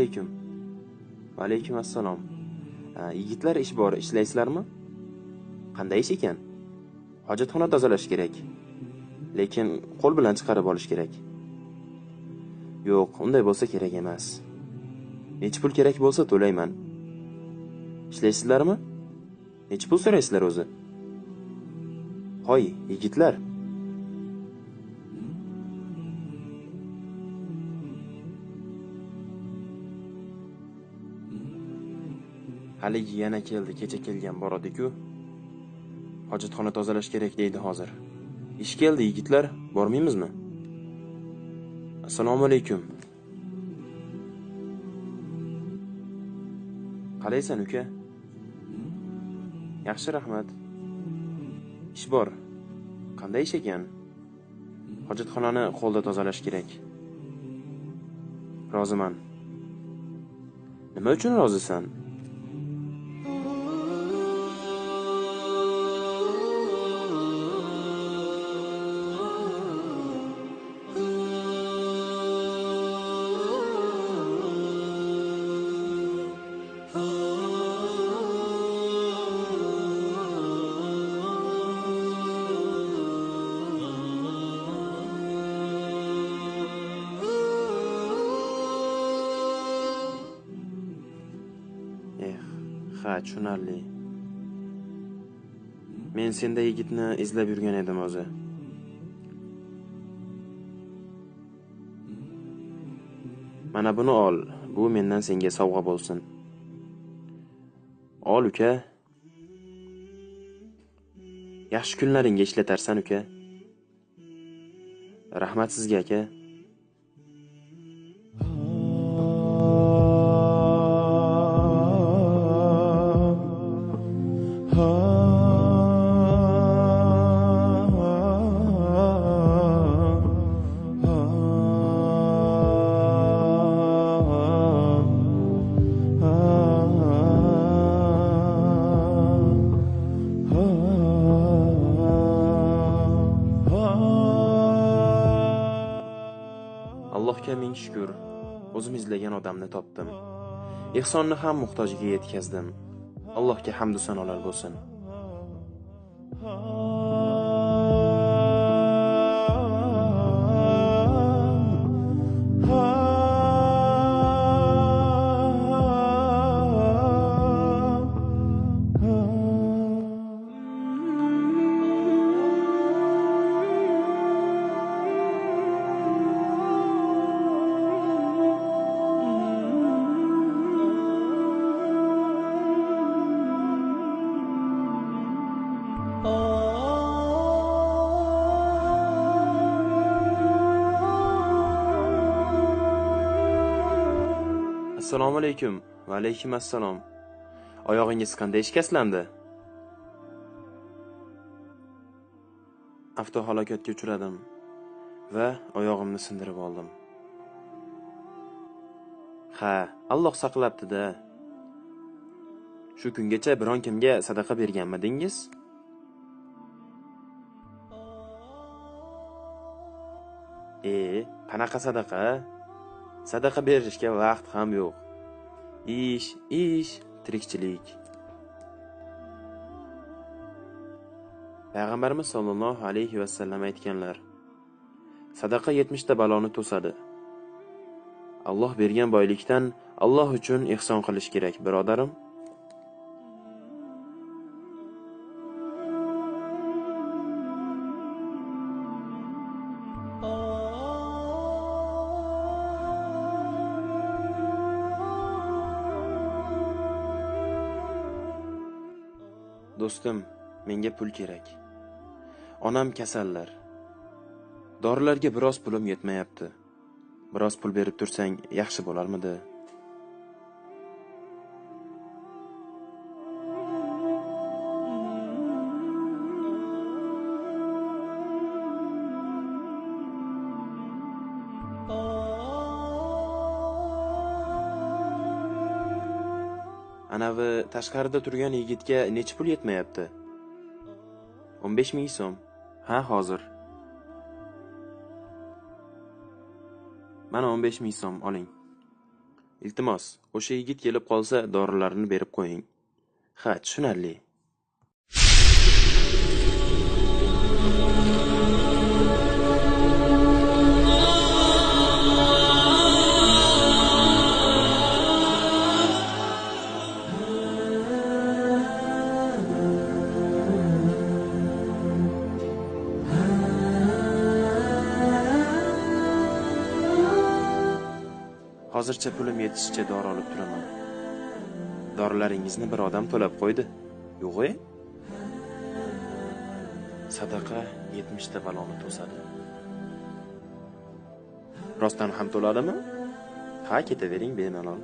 alaykum. Va alaykum assalom. Yigitlar ish bor, ishlaysizlarmi? Qanday ish ekan? Hojatxona tozalash kerak. Lekin qo'l bilan chiqarib olish kerak. Yo'q, unday bo'lsa kerak emas. Necha pul kerak bo'lsa to'layman. Ishlaysizlarmi? Necha pul so'raysizlar o'zi? Hoy, yigitlar. Haligi yana keldi, kecha kelgan boradi-ku. Hojatxona tozalash kerak deydi hozir. Ish keldi yigitlar, bormaymizmi? Assalomu alaykum. Qalaysan uka? Yaxshi, rahmat. Ish bor. Qanday ish ekan? Hojatxonani qo'lda tozalash kerak. Roziman. Nima uchun rozisan? Ha, tushunarli. Men senda yigitni izlab yurgan edim o'zi. Mana buni ol. Bu mendan senga sovg'a bo'lsin. Ol uka. Yaxshi kunlaringga ishlatarsan uka. Rahmat sizga aka. Allohga ming shukr. O'zim izlagan odamni topdim. Ehsonni ham muhtojiga yetkazdim. Allohga hamd va sanolar bo'lsin. Assalomu alaykum. Va alaykum assalom. Oyog'ingiz qanday shikastlandi? Avtohalokatga uchradim va oyog'imni sindirib oldim. Ha, Alloh saqlabdi-da. Shu kungacha biron kimga sadaqa berganmidingiz? Qanaqa sadaqa? Sadaqa berishga vaqt ham yo'q. Ish, tirikchilik. Payg'ambarimiz sollallohu alayhi va sallam aytganlar: sadaqa 70 ta baloni to'sadi. Alloh bergan boylikdan Alloh uchun ihson qilish kerak, birodarim. Do'stim, menga pul kerak. Onam kasallar. Dorilarga biroz pulim yetmayapti. Biroz pul berib tursang yaxshi bo'larmidi? Anavi tashqarida turgan yigitga necha pul yetmayapti? 15 ming so'm. Ha, hozir. Mana 15 ming so'm oling. Iltimos, o'sha yigit kelib qolsa, dorilarini berib qo'ying. Ha, tushunarli. Hozircha pulim yetishicha dori olib turaman. Dorilaringizni bir odam to'lab qo'ydi. Yo'q-e? Sadaqa 70 ta baloni to'sadi. Rostdan ham to'ladimi? Ha, ketavering bemalol.